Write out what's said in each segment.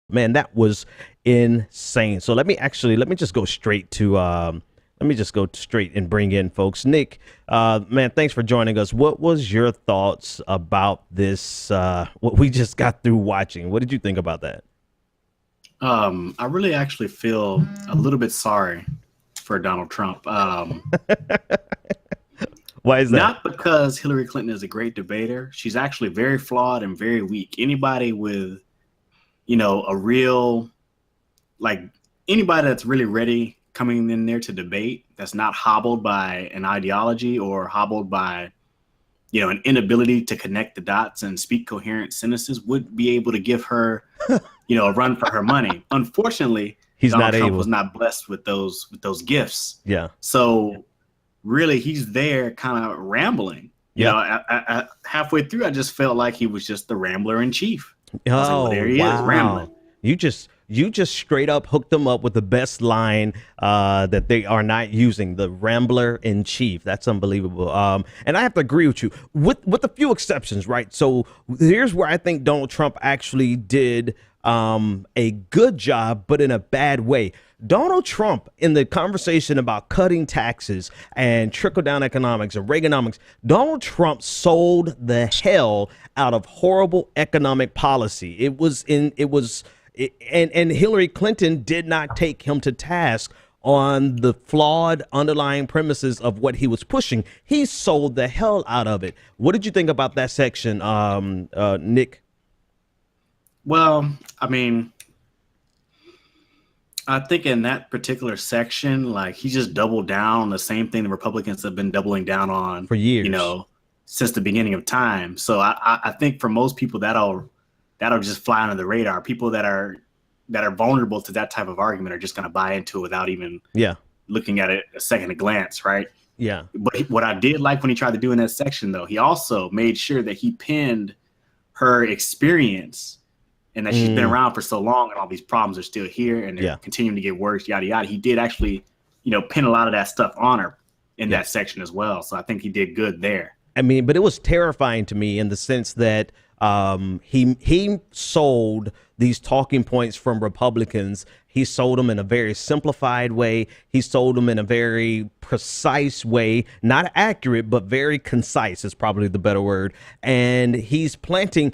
Man, that was insane. So let me just go straight to and bring in folks. Nick, man, thanks for joining us. What was your thoughts about this? What we just got through watching. What did you think about that? I really actually feel a little bit sorry for Donald Trump. Why is that? Not because Hillary Clinton is a great debater. She's actually very flawed and very weak. Anybody with, a real, anybody that's really ready coming in there to debate, that's not hobbled by an ideology or hobbled by, an inability to connect the dots and speak coherent sentences, would be able to give her, a run for her money. Unfortunately, Donald Trump was not blessed with those gifts. Yeah. So really, he's there kind of rambling. I halfway through, I just felt like he was just the rambler in chief. Oh, there he is, rambling. You just straight up hooked them up with the best line that they are not using, the rambler in chief. That's unbelievable. And I have to agree with you with a few exceptions, right? So here's where I think Donald Trump actually did a good job, but in a bad way. Donald Trump, in the conversation about cutting taxes and trickle-down economics and Reaganomics, Donald Trump sold the hell out of horrible economic policy. And Hillary Clinton did not take him to task on the flawed underlying premises of what he was pushing. He sold the hell out of it. What did you think about that section, Nick? Well, I think in that particular section, he just doubled down on the same thing the Republicans have been doubling down on for years, since the beginning of time. So I think for most people that'll just fly under the radar. People that are vulnerable to that type of argument are just going to buy into it without even looking at it a second glance, right? Yeah. But what I did like when he tried to do in that section, though, he also made sure that he pinned her experience and that she's been around for so long and all these problems are still here and they're continuing to get worse, yada, yada. He did actually, pin a lot of that stuff on her in that section as well. So I think he did good there. But it was terrifying to me in the sense that he sold these talking points from Republicans. He sold them in a very simplified way. He sold them in a very precise way, not accurate, but very concise is probably the better word. And he's planting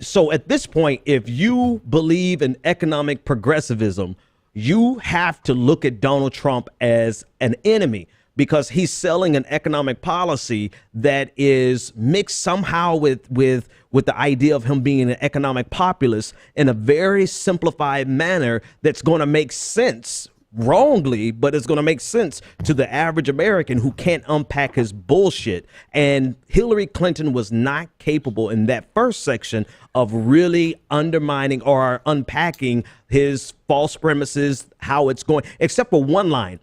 so at this point, if you believe in economic progressivism, you have to look at Donald Trump as an enemy, because he's selling an economic policy that is mixed somehow with the idea of him being an economic populist in a very simplified manner that's going to make sense wrongly, but it's going to make sense to the average American who can't unpack his bullshit. And Hillary Clinton was not capable in that first section of really undermining or unpacking his false premises, how it's going, except for one line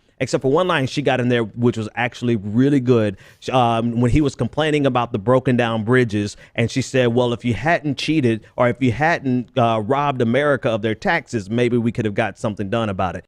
she got in there, which was actually really good. When he was complaining about the broken down bridges, and she said, well, if you hadn't cheated or if you hadn't robbed America of their taxes, maybe we could have got something done about it.